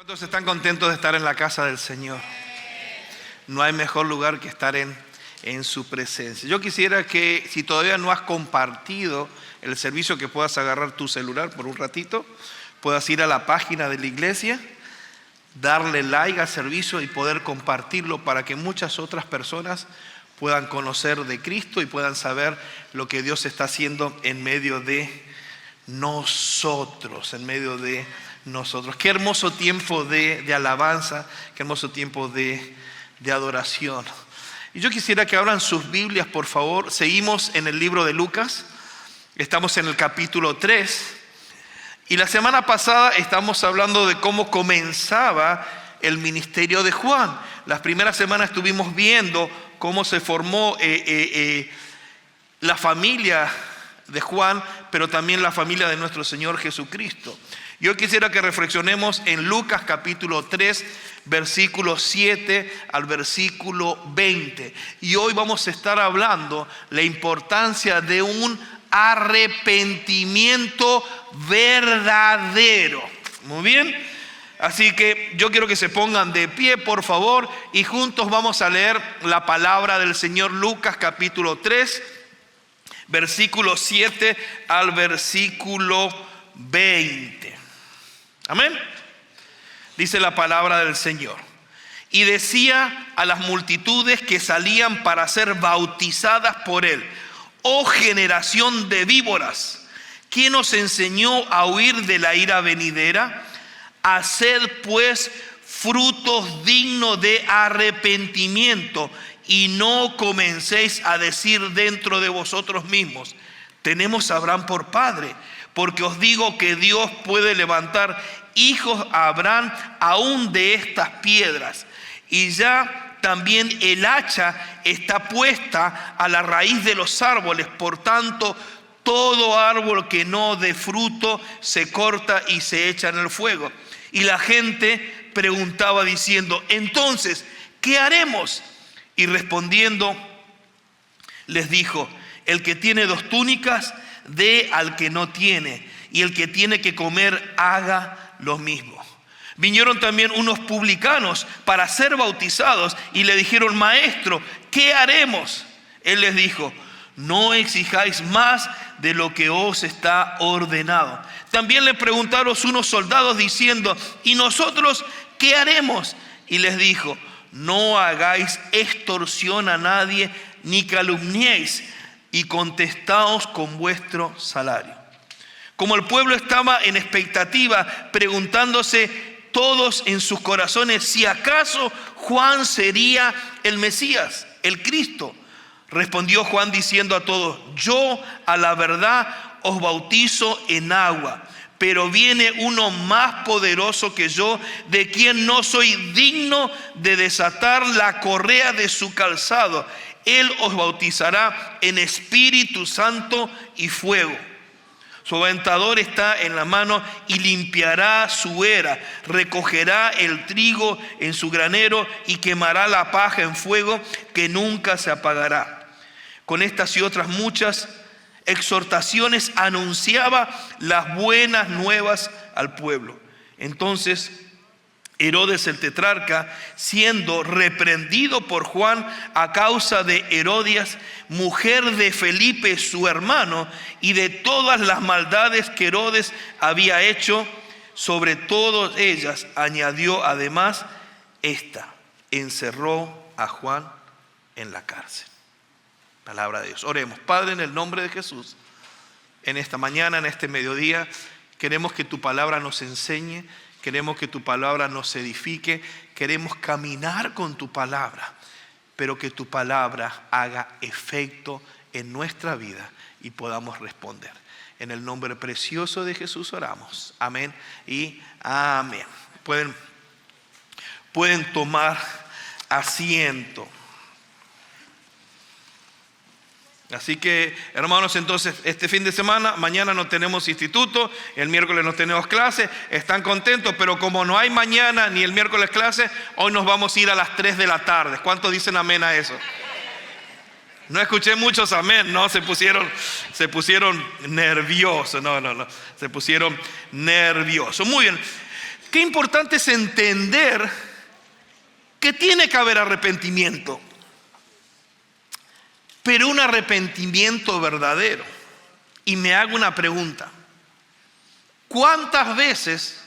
¿Cuántos están contentos de estar en la casa del Señor? No hay mejor lugar que estar en su presencia. Yo quisiera que, si todavía no has compartido el servicio, que puedas agarrar tu celular por un ratito, puedas ir a la página de la iglesia, darle like al servicio y poder compartirlo para que muchas otras personas puedan conocer de Cristo y puedan saber lo que Dios está haciendo en medio de nosotros, Qué hermoso tiempo de alabanza, qué hermoso tiempo de adoración. Y yo quisiera que abran sus Biblias, por favor. Seguimos en el libro de Lucas, estamos en el capítulo 3. Y la semana pasada estamos hablando de cómo comenzaba el ministerio de Juan. Las primeras semanas estuvimos viendo cómo se formó la familia de Juan, pero también la familia de nuestro Señor Jesucristo. Yo quisiera que reflexionemos en Lucas capítulo 3, versículo 7 al versículo 20. Y hoy vamos a estar hablando la importancia de un arrepentimiento verdadero. Muy bien. Así que yo quiero que se pongan de pie, por favor, y juntos vamos a leer la palabra del Señor. Lucas capítulo 3, versículo 7 al versículo 20. Amén. Dice la palabra del Señor. Y decía a las multitudes que salían para ser bautizadas por él: oh generación de víboras, ¿quién os enseñó a huir de la ira venidera? Haced pues frutos dignos de arrepentimiento, y no comencéis a decir dentro de vosotros mismos: tenemos a Abraham por padre. Porque os digo que Dios puede levantar hijos a Abraham aún de estas piedras. Y ya también el hacha está puesta a la raíz de los árboles. Por tanto, todo árbol que no dé fruto se corta y se echa en el fuego. Y la gente preguntaba diciendo: entonces, ¿qué haremos? Y respondiendo les dijo: el que tiene 2 túnicas, dé al que no tiene, y el que tiene que comer, haga lo mismo. Vinieron también unos publicanos para ser bautizados y le dijeron: maestro, ¿qué haremos? Él les dijo: no exijáis más de lo que os está ordenado. También le preguntaron unos soldados diciendo: ¿y nosotros qué haremos? Y les dijo: no hagáis extorsión a nadie, ni calumniéis, y contestaos con vuestro salario. Como el pueblo estaba en expectativa, preguntándose todos en sus corazones si acaso Juan sería el Mesías, el Cristo, respondió Juan diciendo a todos: yo a la verdad os bautizo en agua, pero viene uno más poderoso que yo, de quien no soy digno de desatar la correa de su calzado. Él os bautizará en Espíritu Santo y fuego. Su aventador está en la mano y limpiará su era, recogerá el trigo en su granero y quemará la paja en fuego que nunca se apagará. Con estas y otras muchas exhortaciones anunciaba las buenas nuevas al pueblo. Entonces Herodes el tetrarca, siendo reprendido por Juan a causa de Herodias, mujer de Felipe su hermano, y de todas las maldades que Herodes había hecho, sobre todas ellas añadió además esta: encerró a Juan en la cárcel. Palabra de Dios. Oremos. Padre, en el nombre de Jesús, en esta mañana, en este mediodía, queremos que tu palabra nos enseñe. Queremos que tu palabra nos edifique, queremos caminar con tu palabra, pero que tu palabra haga efecto en nuestra vida y podamos responder. En el nombre precioso de Jesús oramos. Amén y amén. Pueden tomar asiento. Así que, hermanos, entonces este fin de semana, mañana no tenemos instituto, el miércoles no tenemos clase. Están contentos, pero como no hay mañana ni el miércoles clase, hoy nos vamos a ir a las 3 de la tarde. ¿Cuántos dicen amén a eso? No escuché muchos amén, no, se pusieron nerviosos, no, se pusieron nerviosos. Muy bien. qué importante es entender que tiene que haber arrepentimiento, pero un arrepentimiento verdadero. Y me hago una pregunta: ¿cuántas veces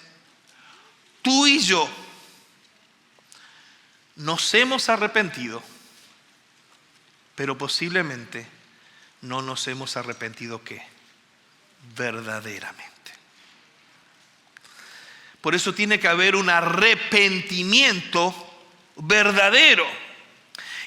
tú y yo nos hemos arrepentido, pero posiblemente no nos hemos arrepentido ¿qué? Verdaderamente? Por eso tiene que haber un arrepentimiento verdadero.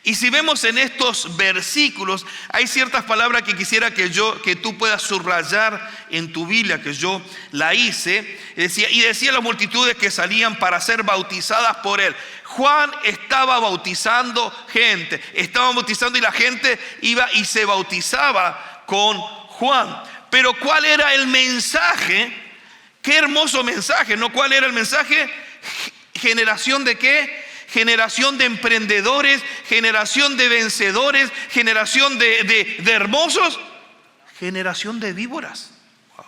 Y si vemos en estos versículos, hay ciertas palabras que quisiera que tú puedas subrayar en tu Biblia, que yo la hice. Decía las multitudes que salían para ser bautizadas por él. Juan estaba bautizando gente, estaba bautizando y la gente iba y se bautizaba con Juan. Pero ¿cuál era el mensaje? Qué hermoso mensaje, ¿no? ¿Cuál era el mensaje? ¿Generación de qué? Generación de emprendedores, generación de vencedores, generación de hermosos, generación de víboras. Wow.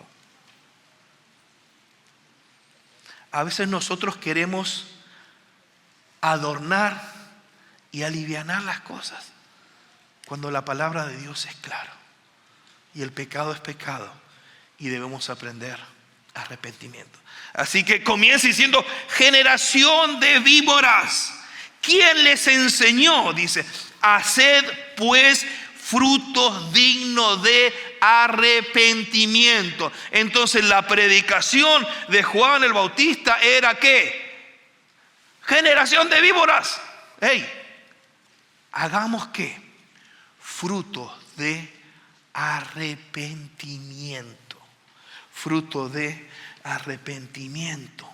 A veces nosotros queremos adornar y alivianar las cosas, cuando la palabra de Dios es clara y el pecado es pecado y debemos aprender arrepentimiento. Así que comienza diciendo: generación de víboras. ¿Quién les enseñó? Dice: haced pues frutos dignos de arrepentimiento. Entonces la predicación de Juan el Bautista era ¿qué? Generación de víboras. Hey, hagamos ¿qué? Frutos de arrepentimiento. Fruto de arrepentimiento.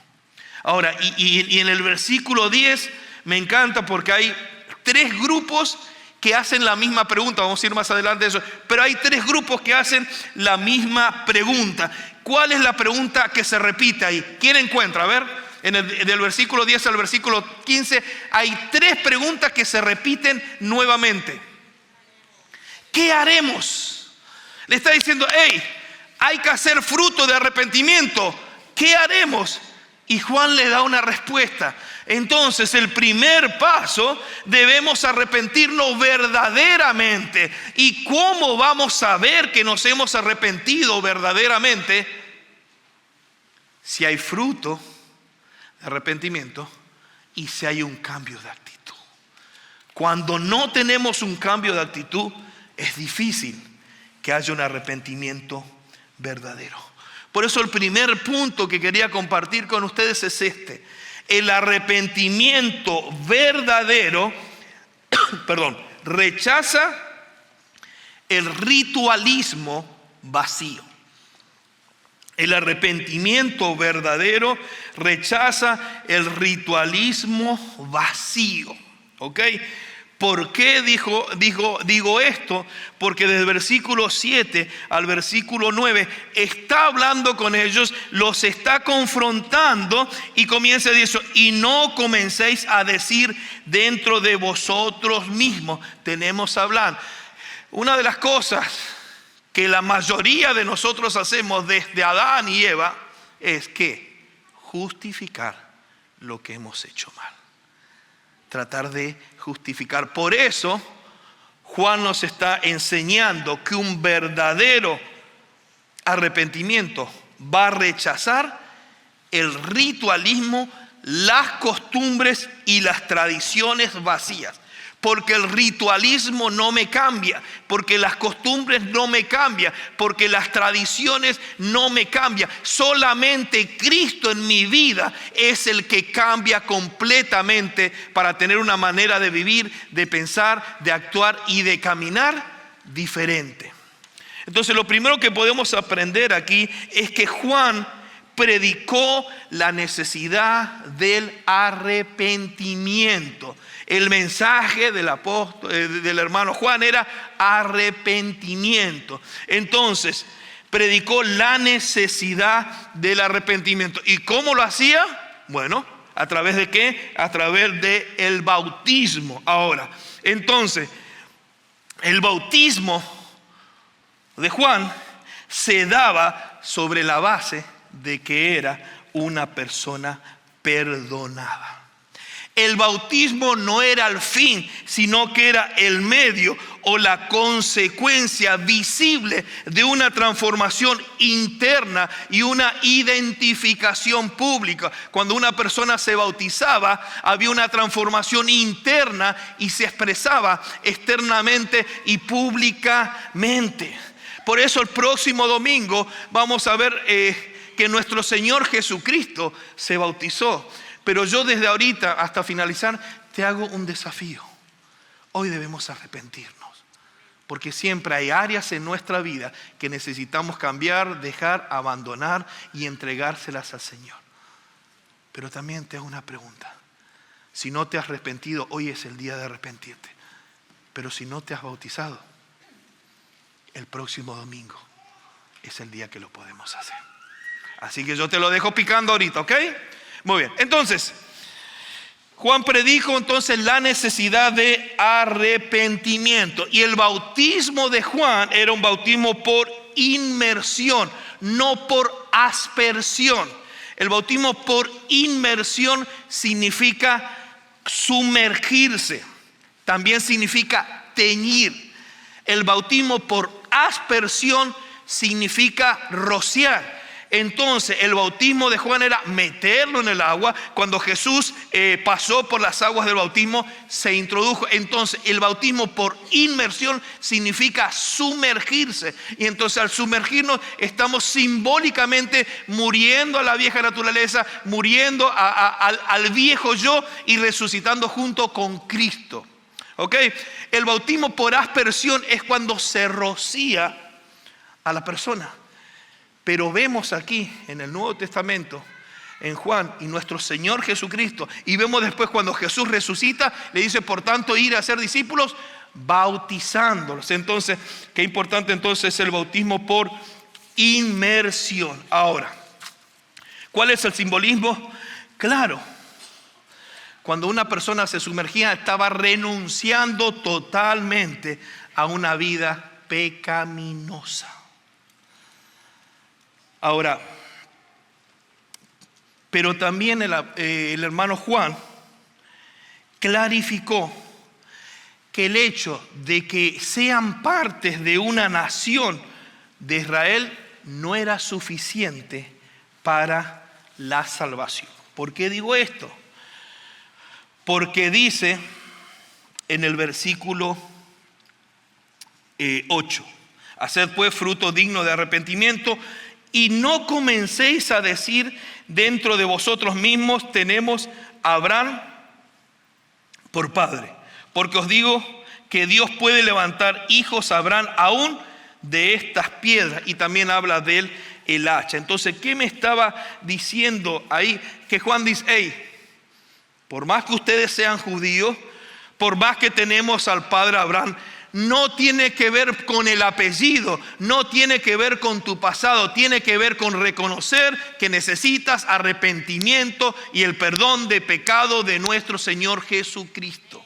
Ahora, y en el versículo 10 me encanta porque hay 3 grupos que hacen la misma pregunta. Vamos a ir más adelante de eso. Pero hay 3 grupos que hacen la misma pregunta. ¿Cuál es la pregunta que se repite ahí? ¿Quién encuentra? A ver, del versículo 10 al versículo 15 hay 3 preguntas que se repiten nuevamente. ¿Qué haremos? Le está diciendo: hey, hay que hacer fruto de arrepentimiento. ¿Qué haremos? Y Juan le da una respuesta. Entonces, el primer paso, debemos arrepentirnos verdaderamente. ¿Y cómo vamos a ver que nos hemos arrepentido verdaderamente? Si hay fruto de arrepentimiento y si hay un cambio de actitud. Cuando no tenemos un cambio de actitud, es difícil que haya un arrepentimiento verdadero. Por eso el primer punto que quería compartir con ustedes es este: el arrepentimiento verdadero rechaza el ritualismo vacío. El arrepentimiento verdadero rechaza el ritualismo vacío. ¿Ok? ¿Por qué digo esto? Porque desde el versículo 7 al versículo 9 está hablando con ellos, los está confrontando y comienza a decir: y no comencéis a decir dentro de vosotros mismos. Tenemos a hablar. Una de las cosas que la mayoría de nosotros hacemos desde Adán y Eva es que justificar lo que hemos hecho mal. Tratar de justificar. Por eso Juan nos está enseñando que un verdadero arrepentimiento va a rechazar el ritualismo, las costumbres y las tradiciones vacías. Porque el ritualismo no me cambia, porque las costumbres no me cambian, porque las tradiciones no me cambian. Solamente Cristo en mi vida es el que cambia completamente para tener una manera de vivir, de pensar, de actuar y de caminar diferente. Entonces, lo primero que podemos aprender aquí es que Juan predicó la necesidad del arrepentimiento. El mensaje del hermano Juan era arrepentimiento. Entonces, predicó la necesidad del arrepentimiento. ¿Y cómo lo hacía? Bueno, ¿a través de qué? A través del bautismo. Ahora, entonces, el bautismo de Juan se daba sobre la base de que era una persona perdonaba. El bautismo no era el fin, sino que era el medio o la consecuencia visible de una transformación interna y una identificación pública. Cuando una persona se bautizaba, había una transformación interna y se expresaba externamente y públicamente. Por eso el próximo domingo vamos a ver que nuestro Señor Jesucristo se bautizó. Pero yo desde ahorita hasta finalizar te hago un desafío. Hoy debemos arrepentirnos, porque siempre hay áreas en nuestra vida que necesitamos cambiar, dejar, abandonar y entregárselas al Señor. Pero también te hago una pregunta. Si no te has arrepentido, hoy es el día de arrepentirte. Pero si no te has bautizado, el próximo domingo es el día que lo podemos hacer. Así que yo te lo dejo picando ahorita, ¿ok? Muy bien, entonces, Juan predijo entonces la necesidad de arrepentimiento. Y el bautismo de Juan era un bautismo por inmersión, no por aspersión. El bautismo por inmersión significa sumergirse, también significa teñir. El bautismo por aspersión significa rociar. Entonces el bautismo de Juan era meterlo en el agua. Cuando Jesús pasó por las aguas del bautismo, se introdujo. Entonces el bautismo por inmersión significa sumergirse. Y entonces al sumergirnos estamos simbólicamente muriendo a la vieja naturaleza, muriendo al viejo yo y resucitando junto con Cristo. ¿Ok? El bautismo por aspersión es cuando se rocía a la persona. Pero vemos aquí en el Nuevo Testamento, en Juan y nuestro Señor Jesucristo, y vemos después cuando Jesús resucita, le dice, por tanto, ir a ser discípulos, bautizándolos. Entonces, qué importante entonces es el bautismo por inmersión. Ahora, ¿cuál es el simbolismo? Claro, cuando una persona se sumergía, estaba renunciando totalmente a una vida pecaminosa. Ahora, pero también el hermano Juan clarificó que el hecho de que sean partes de una nación de Israel no era suficiente para la salvación. ¿Por qué digo esto? Porque dice en el versículo 8, haced pues fruto digno de arrepentimiento, y no comencéis a decir dentro de vosotros mismos, tenemos a Abraham por padre. Porque os digo que Dios puede levantar hijos a Abraham aún de estas piedras. Y también habla de él el hacha. Entonces, ¿qué me estaba diciendo ahí? Que Juan dice, hey, por más que ustedes sean judíos, por más que tenemos al padre Abraham, no tiene que ver con el apellido, no tiene que ver con tu pasado, tiene que ver con reconocer que necesitas arrepentimiento y el perdón de pecado de nuestro Señor Jesucristo.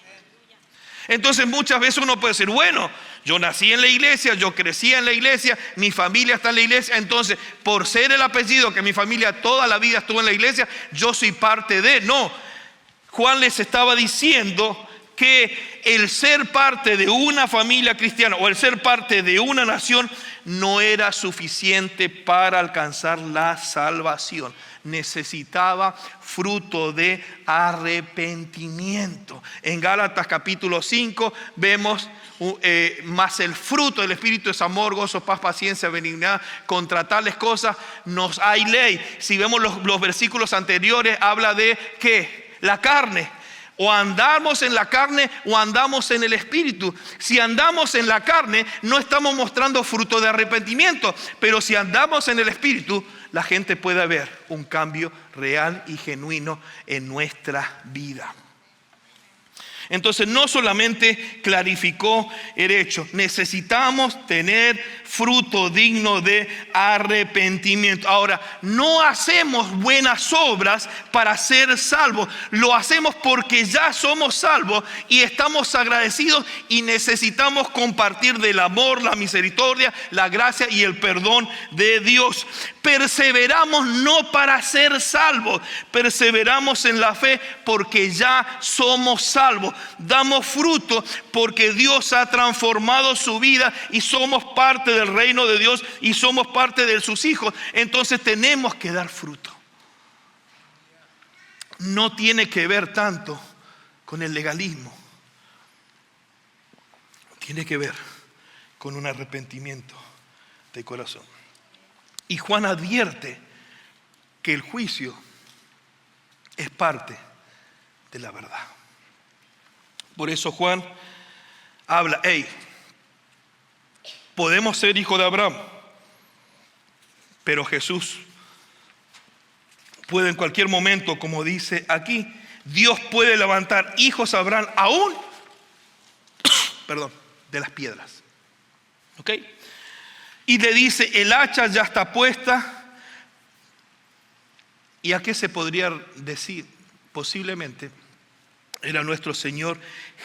Entonces muchas veces uno puede decir, bueno, yo nací en la iglesia, yo crecí en la iglesia, mi familia está en la iglesia, entonces por ser el apellido que mi familia toda la vida estuvo en la iglesia, yo soy parte de. No, Juan les estaba diciendo que el ser parte de una familia cristiana o el ser parte de una nación no era suficiente para alcanzar la salvación. Necesitaba fruto de arrepentimiento. En Gálatas capítulo 5 vemos más el fruto del Espíritu es amor, gozo, paz, paciencia, benignidad. Contra tales cosas nos hay ley. Si vemos los versículos anteriores, habla de ¿qué? La carne. O andamos en la carne o andamos en el Espíritu. Si andamos en la carne, no estamos mostrando fruto de arrepentimiento. Pero si andamos en el Espíritu, la gente puede ver un cambio real y genuino en nuestra vida. Entonces no solamente clarificó el hecho, necesitamos tener fruto digno de arrepentimiento. Ahora, no hacemos buenas obras para ser salvos, lo hacemos porque ya somos salvos y estamos agradecidos y necesitamos compartir del amor, la misericordia, la gracia y el perdón de Dios. Perseveramos no para ser salvos, perseveramos en la fe porque ya somos salvos. Damos fruto porque Dios ha transformado su vida y somos parte del reino de Dios y somos parte de sus hijos. Entonces tenemos que dar fruto. No tiene que ver tanto con el legalismo. Tiene que ver con un arrepentimiento de corazón. Y Juan advierte que el juicio es parte de la verdad. Por eso Juan habla, podemos ser hijos de Abraham, pero Jesús puede en cualquier momento, como dice aquí, Dios puede levantar hijos a Abraham aún, de las piedras. ¿Ok? Y le dice, el hacha ya está puesta. ¿Y a qué se podría decir? Posiblemente era nuestro Señor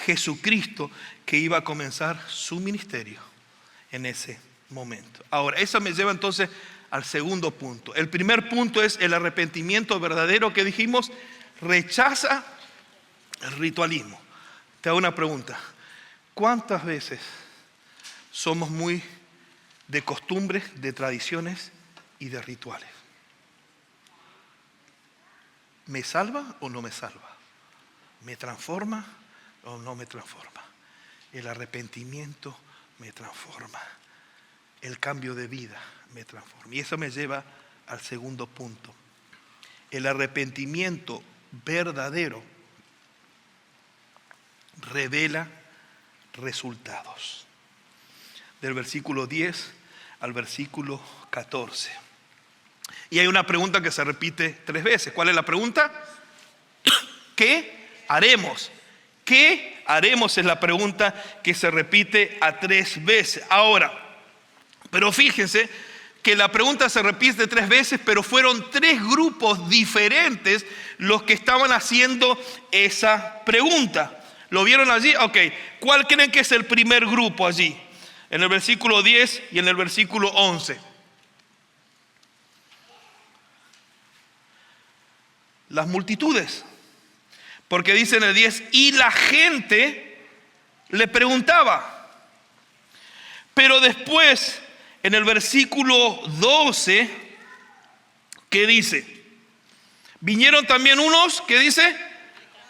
Jesucristo que iba a comenzar su ministerio en ese momento. Ahora, eso me lleva entonces al segundo punto. El primer punto es el arrepentimiento verdadero que dijimos, rechaza el ritualismo. Te hago una pregunta. ¿Cuántas veces somos muy de costumbres, de tradiciones y de rituales? ¿Me salva o no me salva? ¿Me transforma o no me transforma? El arrepentimiento me transforma. El cambio de vida me transforma. Y eso me lleva al segundo punto. El arrepentimiento verdadero revela resultados. Del versículo 10 al versículo 14. Y hay una pregunta que se repite 3 veces. ¿Cuál es la pregunta? ¿Qué haremos? ¿Qué haremos? Es la pregunta que se repite a 3 veces. Ahora, pero fíjense que la pregunta se repite 3 veces, pero fueron 3 grupos diferentes los que estaban haciendo esa pregunta. ¿Lo vieron allí? Ok. ¿Cuál creen que es el primer grupo allí? En el versículo 10 y en el versículo 11. Las multitudes. Porque dice en el 10, y la gente le preguntaba. Pero después, en el versículo 12, ¿qué dice? Vinieron también unos, ¿qué dice?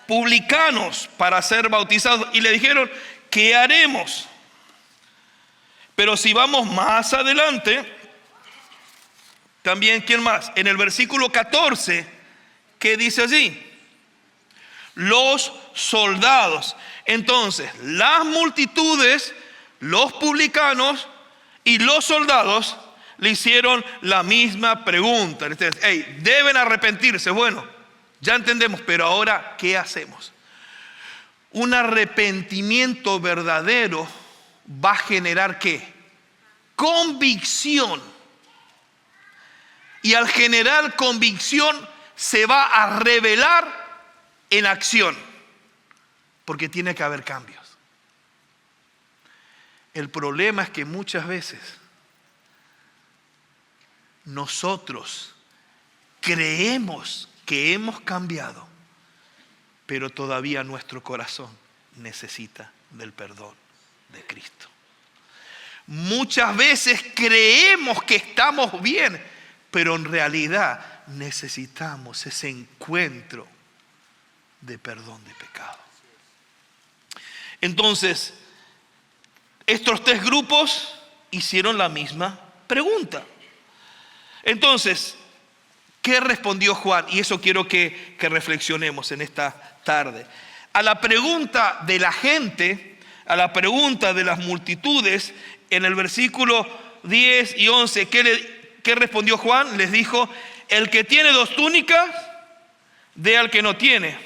Publicanos para ser bautizados. Y le dijeron, ¿qué haremos? Pero si vamos más adelante, también, ¿quién más? En el versículo 14, ¿qué dice allí? Los soldados. Entonces, las multitudes, los publicanos y los soldados le hicieron la misma pregunta. Deben arrepentirse. Bueno, ya entendemos, pero ahora, ¿qué hacemos? Un arrepentimiento verdadero va a generar ¿qué? Convicción. Y al generar convicción se va a revelar en acción. Porque tiene que haber cambios. El problema es que muchas veces nosotros creemos que hemos cambiado, pero todavía nuestro corazón necesita del perdón de Cristo. Muchas veces creemos que estamos bien, pero en realidad necesitamos ese encuentro de perdón de pecado. Entonces, estos 3 grupos hicieron la misma pregunta. Entonces, ¿qué respondió Juan? Y eso quiero que reflexionemos en esta tarde. A la pregunta de la gente, a la pregunta de las multitudes, en el versículo 10 y 11, ¿qué respondió Juan? Les dijo, el que tiene 2 túnicas, dé al que no tiene.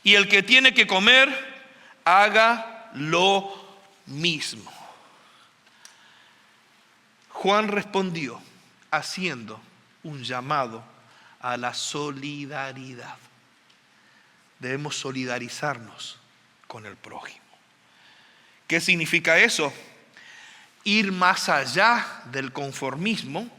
Y el que tiene que comer, haga lo mismo. Juan respondió haciendo un llamado a la solidaridad. Debemos solidarizarnos con el prójimo. ¿Qué significa eso? Ir más allá del conformismo,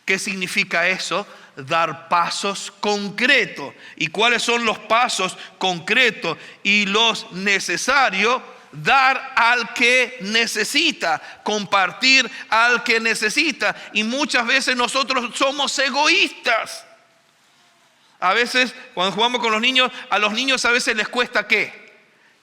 ¿Qué significa eso? Dar pasos concretos. ¿Y cuáles son los pasos concretos y los necesarios? Dar al que necesita, compartir al que necesita. Y muchas veces nosotros somos egoístas. A veces cuando jugamos con los niños, a los niños a veces les cuesta ¿qué?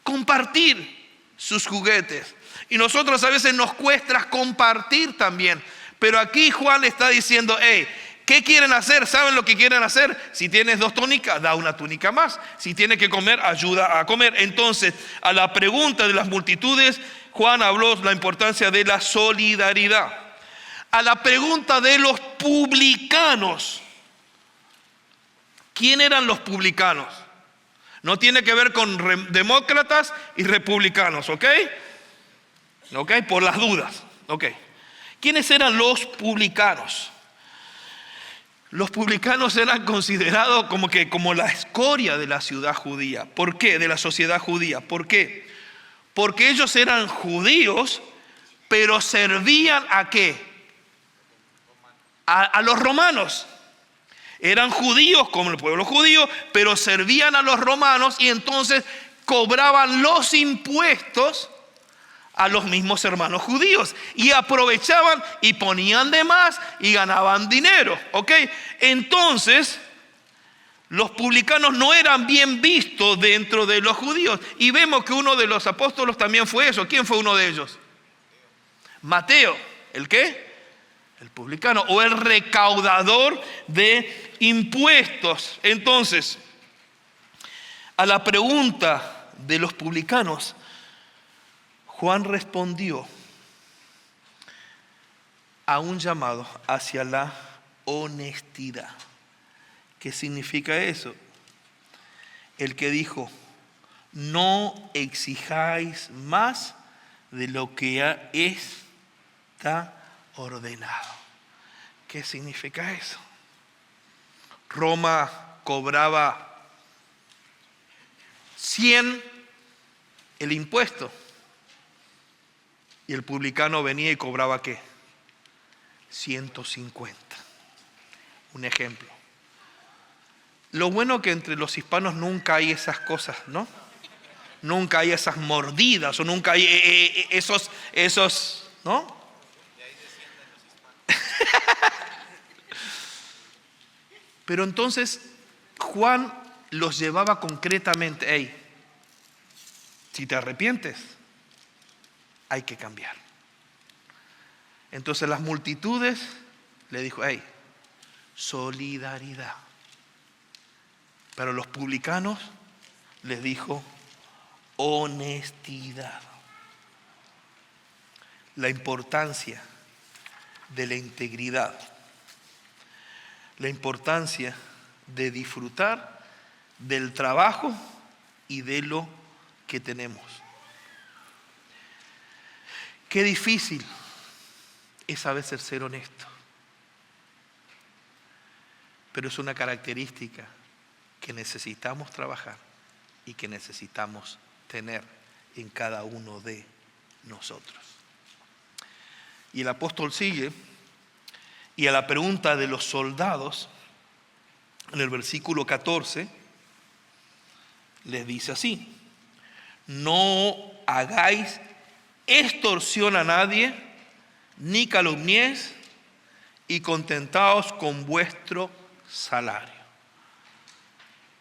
Compartir sus juguetes. Y nosotros a veces nos cuesta compartir también. Pero aquí Juan le está diciendo, hey, ¿qué quieren hacer? ¿Saben lo que quieren hacer? Si tienes 2 túnicas, da una túnica más. Si tienes que comer, ayuda a comer. Entonces, a la pregunta de las multitudes, Juan habló de la importancia de la solidaridad. A la pregunta de los publicanos, ¿quién eran los publicanos? No tiene que ver con demócratas y republicanos, ¿ok? ¿Ok? Por las dudas, ¿ok? ¿Quiénes eran los publicanos? Los publicanos eran considerados como la escoria de la ciudad judía. ¿Por qué? De la sociedad judía. ¿Por qué? Porque ellos eran judíos, pero servían ¿a qué? A los romanos. Eran judíos como el pueblo judío, pero servían a los romanos y entonces cobraban los impuestos a los mismos hermanos judíos y aprovechaban y ponían de más y ganaban dinero, ¿ok? Entonces, los publicanos no eran bien vistos dentro de los judíos y vemos que uno de los apóstolos también fue eso. ¿Quién fue uno de ellos? Mateo, ¿el qué? El publicano o el recaudador de impuestos. Entonces, a la pregunta de los publicanos, Juan respondió a un llamado hacia la honestidad. ¿Qué significa eso? El que dijo, no exijáis más de lo que está ordenado. ¿Qué significa eso? Roma cobraba 100 el impuesto. Y el publicano venía y cobraba ¿qué? 150. Un ejemplo. Lo bueno que entre los hispanos nunca hay esas cosas, ¿no? Nunca hay esas mordidas o nunca hay esos, ¿no? Pero entonces Juan los llevaba concretamente, hey, si te arrepientes, hay que cambiar. Entonces las multitudes le dijo, hey, solidaridad. Pero los publicanos les dijo, honestidad. La importancia de la integridad. La importancia de disfrutar del trabajo y de lo que tenemos. Qué difícil es a veces ser honesto, pero es una característica que necesitamos trabajar y que necesitamos tener en cada uno de nosotros. Y el apóstol sigue, y a la pregunta de los soldados, en el versículo 14, les dice así, no hagáis extorsión a nadie, ni calumniéis, y contentaos con vuestro salario.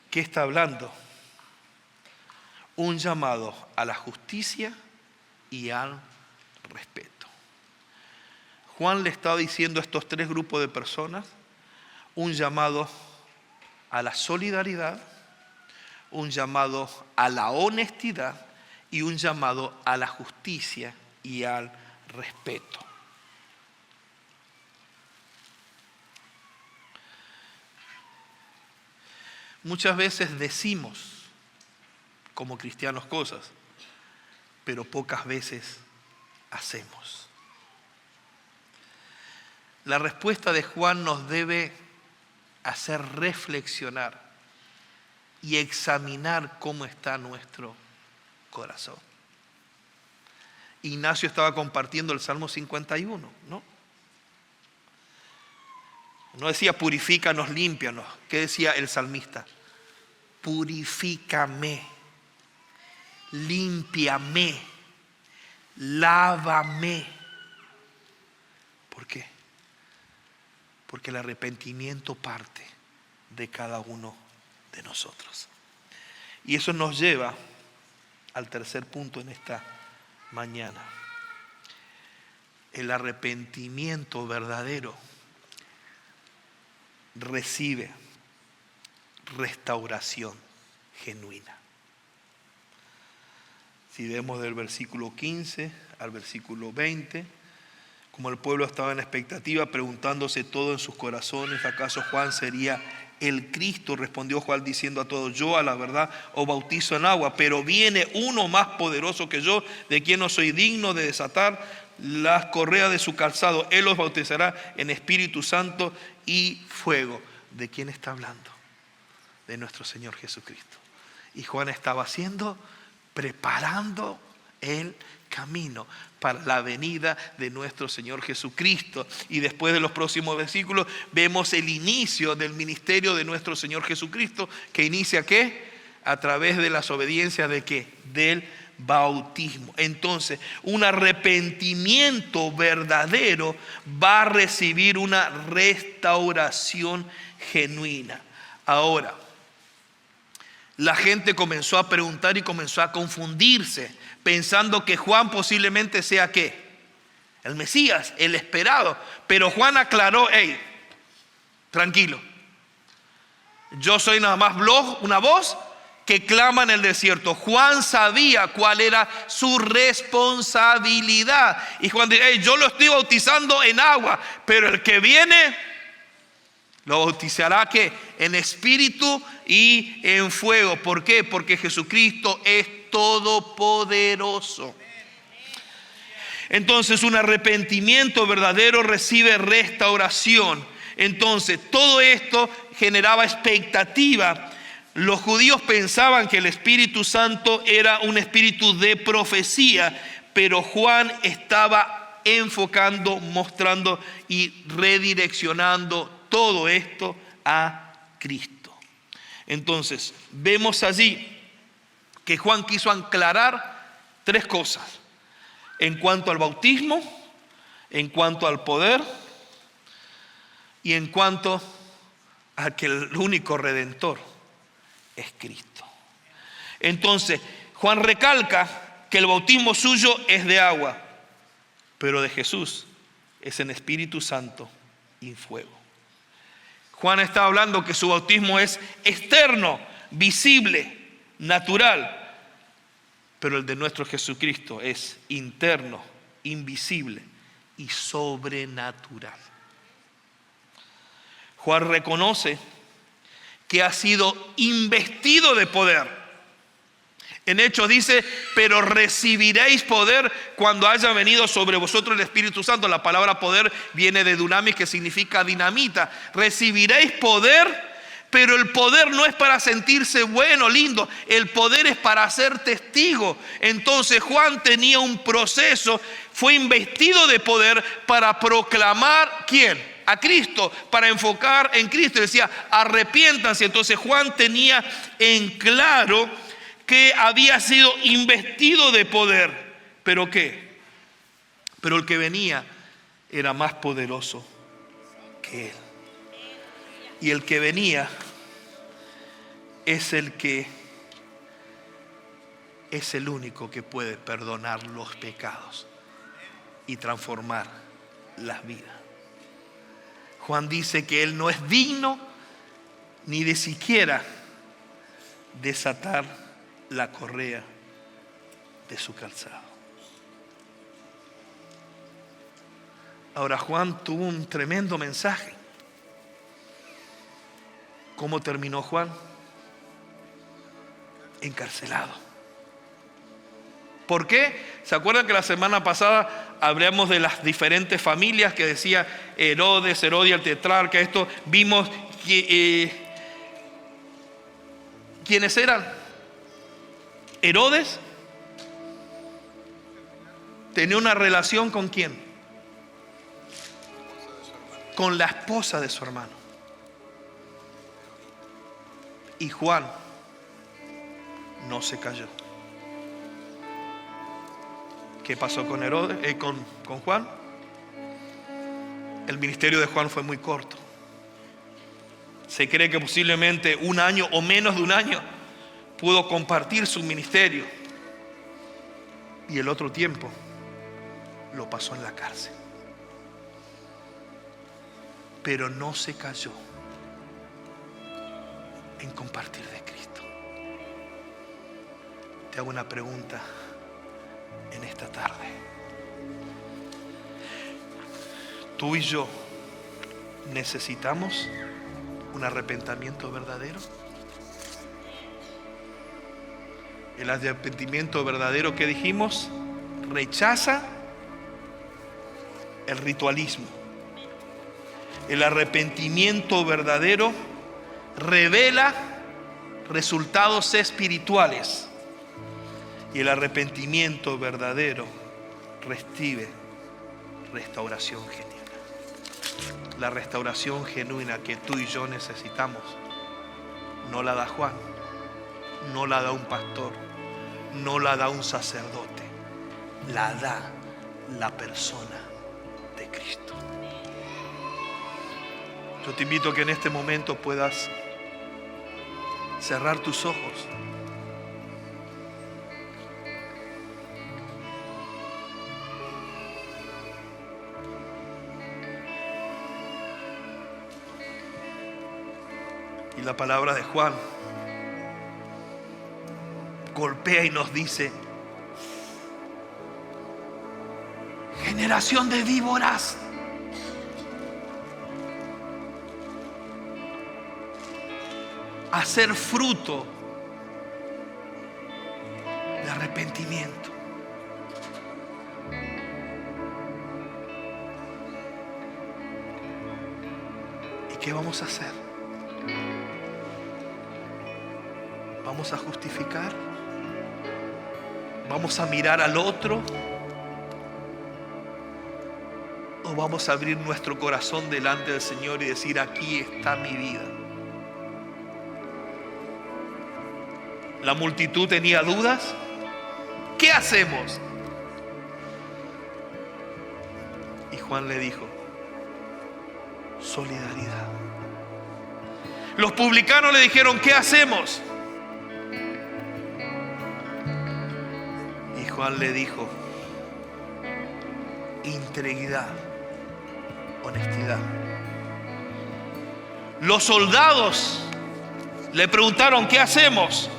¿Qué está hablando? Un llamado a la justicia y al respeto. Juan le está diciendo a estos 3 grupos de personas un llamado a la solidaridad, un llamado a la honestidad y un llamado a la justicia y al respeto. Muchas veces decimos como cristianos cosas, pero pocas veces hacemos. La respuesta de Juan nos debe hacer reflexionar y examinar cómo está nuestro corazón. Ignacio estaba compartiendo el Salmo 51, ¿no? No decía purifícanos, límpianos. ¿Qué decía el salmista? Purifícame, límpiame, lávame. ¿Por qué? Porque el arrepentimiento parte de cada uno de nosotros. Y eso nos lleva al tercer punto en esta mañana. El arrepentimiento verdadero recibe restauración genuina. Si vemos del versículo 15 al versículo 20, como el pueblo estaba en expectativa, preguntándose todo en sus corazones, ¿acaso Juan sería el Cristo? Respondió Juan diciendo a todos: yo a la verdad os bautizo en agua, pero viene uno más poderoso que yo, de quien no soy digno de desatar las correas de su calzado. Él os bautizará en Espíritu Santo y fuego. ¿De quién está hablando? De nuestro Señor Jesucristo. Y Juan estaba preparando el camino para la venida de nuestro Señor Jesucristo. Y después de los próximos versículos vemos el inicio del ministerio de nuestro Señor Jesucristo, que inicia ¿qué? A través de las obediencias de ¿qué? Del bautismo. Entonces, un arrepentimiento verdadero va a recibir una restauración genuina. Ahora, la gente comenzó a preguntar y comenzó a confundirse, pensando que Juan posiblemente sea ¿qué? El Mesías, el esperado. Pero Juan aclaró: hey, tranquilo, yo soy nada más una voz que clama en el desierto. Juan sabía cuál era su responsabilidad. Y Juan dice: hey, yo lo estoy bautizando en agua, pero el que viene lo bautizará ¿qué? En espíritu y en fuego. ¿Por qué? Porque Jesucristo es todopoderoso. Entonces, un arrepentimiento verdadero recibe restauración. Entonces, todo esto generaba expectativa. Los judíos pensaban que el Espíritu Santo era un espíritu de profecía, pero Juan estaba enfocando, mostrando y redireccionando todo esto a Cristo. Entonces, vemos allí que Juan quiso aclarar tres cosas: en cuanto al bautismo, en cuanto al poder y en cuanto a que el único redentor es Cristo. Entonces, Juan recalca que el bautismo suyo es de agua, pero de Jesús es en Espíritu Santo y fuego. Juan está hablando que su bautismo es externo, visible, natural, pero el de nuestro Jesucristo es interno, invisible y sobrenatural. Juan reconoce que ha sido investido de poder. En Hechos dice: pero recibiréis poder cuando haya venido sobre vosotros el Espíritu Santo. La palabra poder viene de dunamis, que significa dinamita. Recibiréis poder, pero el poder no es para sentirse bueno, lindo. El poder es para ser testigo. Entonces Juan tenía un proceso, fue investido de poder para proclamar ¿quién? A Cristo, para enfocar en Cristo. Y decía: arrepiéntanse. Entonces Juan tenía en claro que había sido investido de poder. ¿Pero qué? Pero el que venía era más poderoso que él. Y el que venía es el único que puede perdonar los pecados y transformar las vidas. Juan dice que él no es digno ni de siquiera desatar la correa de su calzado. Ahora, Juan tuvo un tremendo mensaje. ¿Cómo terminó Juan? Encarcelado. ¿Por qué? ¿Se acuerdan que la semana pasada hablamos de las diferentes familias que decía Herodes, Herodia el tetrarca? Esto vimos que, ¿quiénes eran? Herodes tenía una relación ¿con quién? con la esposa de su hermano. Y Juan no se cayó. ¿Qué pasó con Herodes, con Juan? El ministerio de Juan fue muy corto. Se cree que posiblemente un año o menos de un año pudo compartir su ministerio. Y el otro tiempo lo pasó en la cárcel. Pero no se cayó en compartir de Cristo. Te hago una pregunta en esta tarde. ¿Tú y yo necesitamos un arrepentimiento verdadero? El arrepentimiento verdadero que dijimos rechaza el ritualismo. El arrepentimiento verdadero revela resultados espirituales. Y el arrepentimiento verdadero recibe restauración genuina. La restauración genuina que tú y yo necesitamos no la da Juan, no la da un pastor, no la da un sacerdote, la da la persona de Cristo. Yo te invito a que en este momento puedas cerrar tus ojos. Y la palabra de Juan golpea y nos dice: generación de víboras, hacer fruto de arrepentimiento. ¿Y qué vamos a hacer? ¿Vamos a justificar? ¿Vamos a mirar al otro? ¿O vamos a abrir nuestro corazón delante del Señor y decir: aquí está mi vida? La multitud tenía dudas. ¿Qué hacemos? Y Juan le dijo: solidaridad. Los publicanos le dijeron: ¿qué hacemos? Y Juan le dijo: integridad, honestidad. Los soldados le preguntaron: ¿qué hacemos?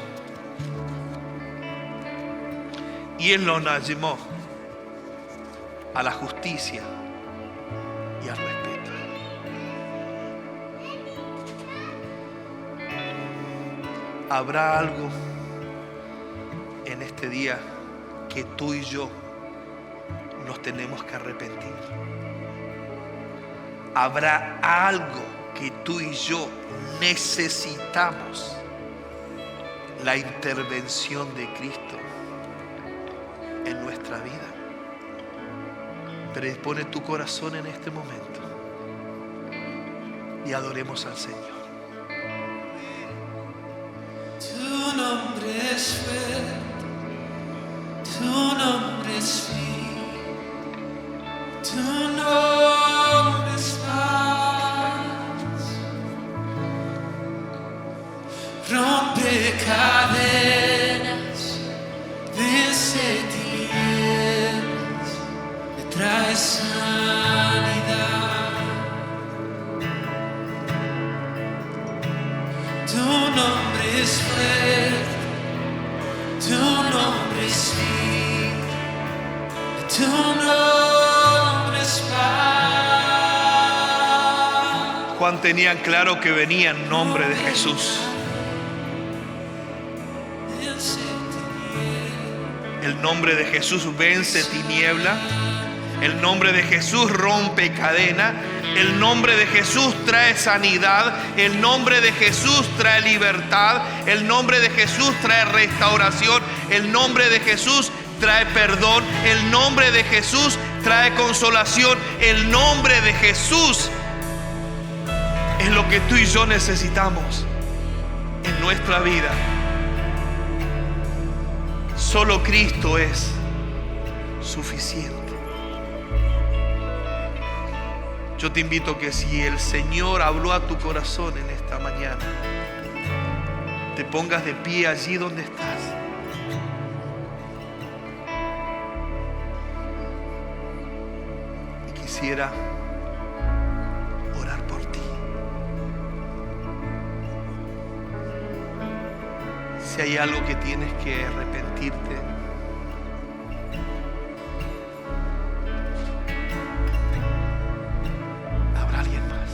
Y él los llamó a la justicia y al respeto. ¿Habrá algo en este día que tú y yo nos tenemos que arrepentir? ¿Habrá algo que tú y yo necesitamos la intervención de Cristo en nuestra vida? Predispone tu corazón en este momento y adoremos al Señor. Tu nombre es fuerte, tu nombre es fiel, tu nombre es paz, rompe cadenas, vence tinieblas, me trae sanidad. Tu nombre es fuerte, tu nombre es fiel, tu nombre es paz. Juan tenía claro que venía en nombre de Jesús. El nombre de Jesús vence tiniebla. El nombre de Jesús rompe cadena. El nombre de Jesús trae sanidad. El nombre de Jesús trae libertad. El nombre de Jesús trae restauración. El nombre de Jesús trae perdón. El nombre de Jesús trae consolación. El nombre de Jesús es lo que tú y yo necesitamos en nuestra vida. Solo Cristo es suficiente. Yo te invito que si el Señor habló a tu corazón en esta mañana, te pongas de pie allí donde estás. Y quisiera orar por ti. Si hay algo que tienes que arrepentirte, habrá alguien más.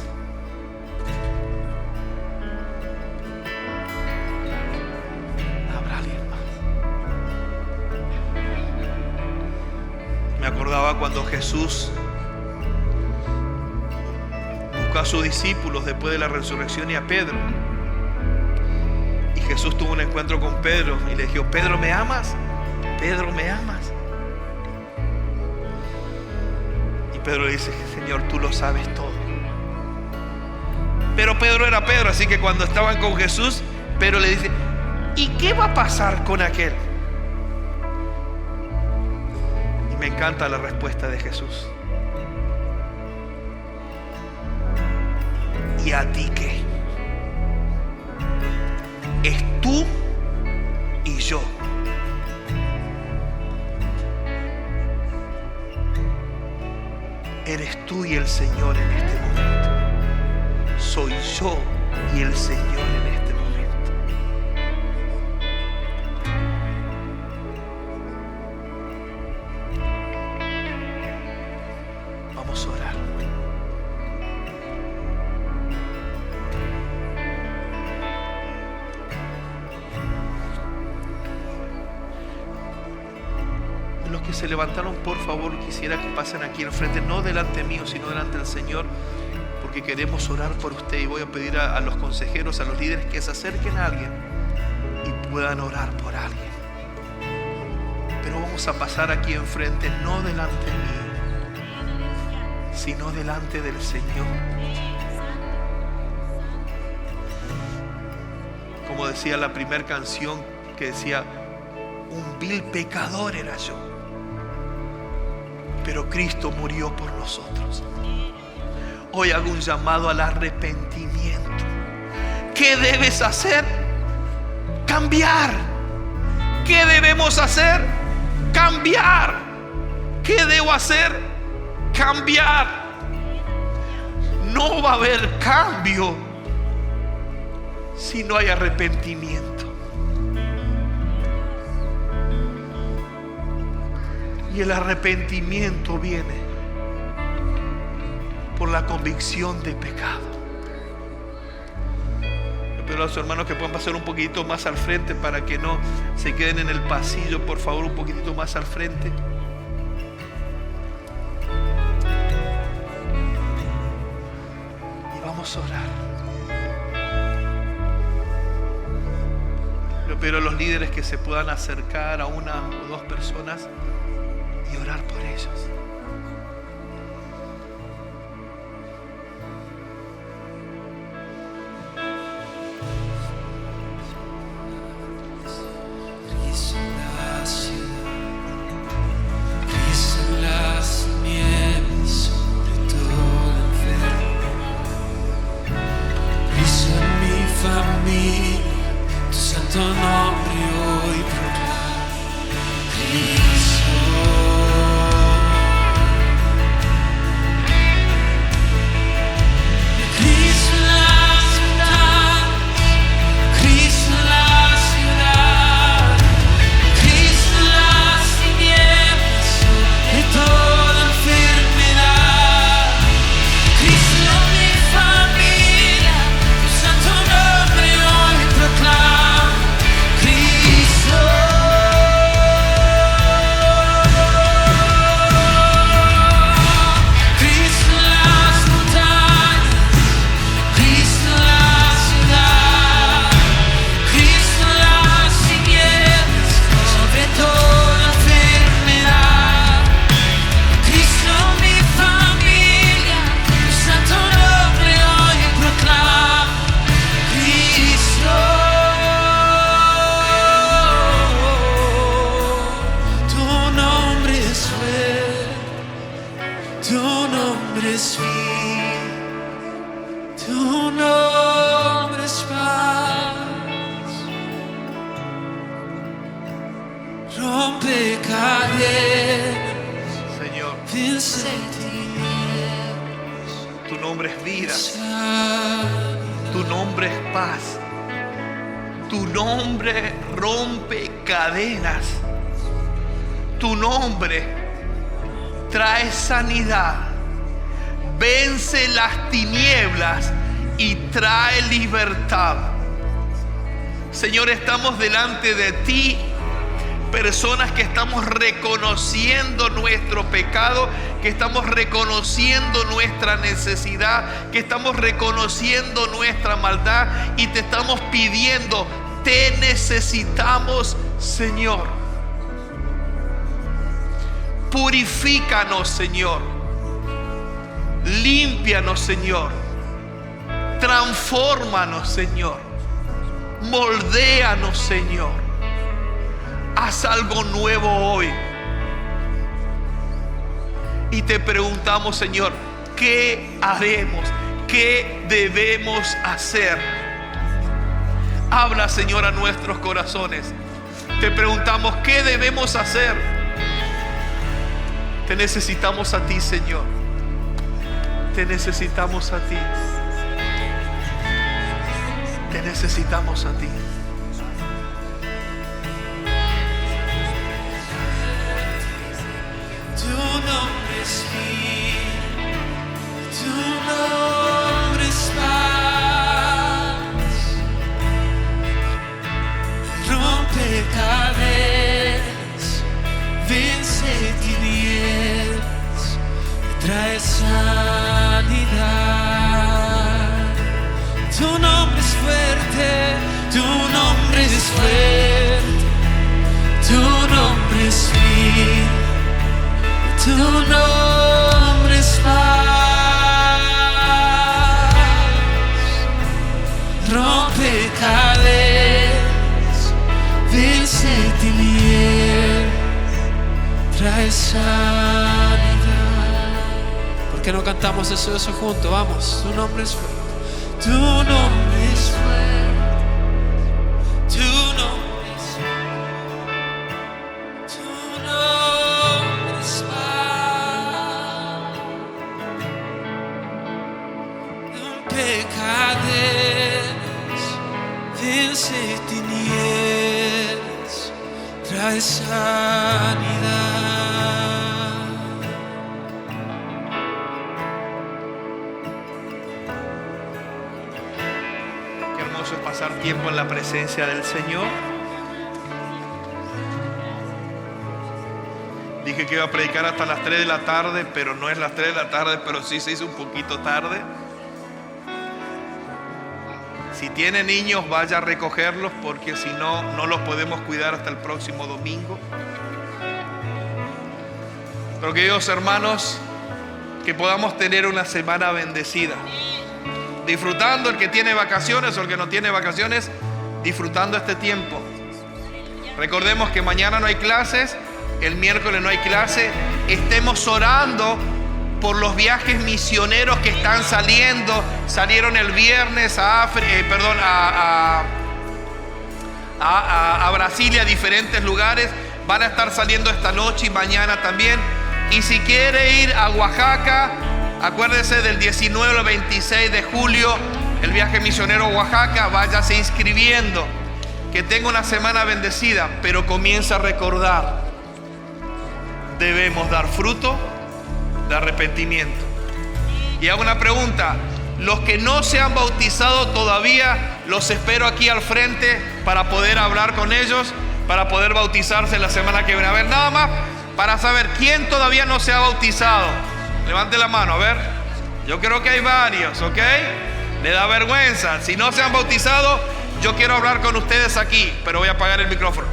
Habrá alguien más. Me acordaba cuando Jesús buscó a sus discípulos después de la resurrección y a Pedro. Y Jesús tuvo un encuentro con Pedro y le dijo: Pedro, ¿me amas? Pedro, ¿me amas? Y Pedro le dice: Señor, tú lo sabes todo. Pero Pedro era Pedro, así que cuando estaban con Jesús, Pedro le dice: ¿y qué va a pasar con aquel? Y me encanta la respuesta de Jesús: ¿y a ti qué? Es tú y yo. Eres tú y el Señor en este momento. Soy yo y el Señor en este momento. Vamos a orar. Los que se levantaron, por favor, quisiera que pasen aquí enfrente, no delante mío, sino delante del Señor, porque queremos orar por usted. Y voy a pedir a los consejeros, a los líderes, que se acerquen a alguien y puedan orar por alguien. Pero vamos a pasar aquí enfrente, no delante mío, sino delante del Señor. Como decía la primera canción, que decía: un vil pecador era yo, pero Cristo murió por nosotros. Hoy hago un llamado al arrepentimiento. ¿Qué debes hacer? Cambiar. ¿Qué debemos hacer? Cambiar. ¿Qué debo hacer? Cambiar. No va a haber cambio si no hay arrepentimiento. Y el arrepentimiento viene por la convicción de pecado. Yo pido a los hermanos que puedan pasar un poquitito más al frente para que no se queden en el pasillo. Por favor, un poquitito más al frente. Y vamos a orar. Yo pido a los líderes que se puedan acercar a una o dos personas y orar por ellos. Nombre hoy proclama. rompe cadenas, Señor, vence tinieblas, tu nombre es vida, sanidad. tu nombre es paz, tu nombre rompe cadenas, tu nombre trae sanidad, vence las tinieblas y trae libertad. Señor, estamos delante de ti, personas que estamos reconociendo nuestro pecado, que estamos reconociendo nuestra necesidad, que estamos reconociendo nuestra maldad y te estamos pidiendo, te necesitamos, Señor. Purifícanos, Señor. Límpianos, Señor. Transfórmanos, Señor. Moldéanos, Señor. Haz algo nuevo hoy. Y te preguntamos, Señor, ¿qué haremos? ¿Qué debemos hacer? Habla, Señor, a nuestros corazones. Te preguntamos, ¿qué debemos hacer? Te necesitamos a ti, Señor. Te necesitamos a ti. Te necesitamos a ti. Tu nombre es vida, tu nombre es paz, rompe cadenas, vence tinieblas, trae sanidad. Tu nombre es fuerte, tu nombre es fuerte, tu nombre es vida. Tu nombre es paz, rompe cadenas, vence tinieblas, trae sanidad. ¿Por qué no cantamos eso juntos? Vamos, tu nombre es fuerte, tu nombre es fuerte, tu nombre es fuerte, tu nombre es cadenas, vence tinieblas, trae sanidad. Qué hermoso es pasar tiempo en la presencia del Señor. Dije que iba a predicar hasta las 3 de la tarde, pero no es las 3 de la tarde, pero sí se hizo un poquito tarde. Si tiene niños, vaya a recogerlos porque si no, no los podemos cuidar hasta el próximo domingo. Pero queridos hermanos, que podamos tener una semana bendecida. Disfrutando el que tiene vacaciones o el que no tiene vacaciones, disfrutando este tiempo. Recordemos que mañana no hay clases, el miércoles no hay clase. Estemos orando por los viajes misioneros que están saliendo. Salieron el viernes a Brasil y a diferentes lugares. Van a estar saliendo esta noche y mañana también. Y si quiere ir a Oaxaca, acuérdese del 19 al 26 de julio, el viaje misionero a Oaxaca, váyase inscribiendo. Que tenga una semana bendecida, pero comienza a recordar, debemos dar fruto de arrepentimiento. Y hago una pregunta: los que no se han bautizado todavía, los espero aquí al frente para poder hablar con ellos, para poder bautizarse la semana que viene. A ver, nada más para saber quién todavía no se ha bautizado. Levante la mano, a ver. Yo creo que hay varios, ¿ok? Le da vergüenza. Si no se han bautizado, yo quiero hablar con ustedes aquí, pero voy a apagar el micrófono.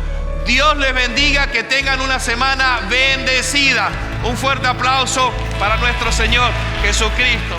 Dios les bendiga, que tengan una semana bendecida. Un fuerte aplauso para nuestro Señor Jesucristo.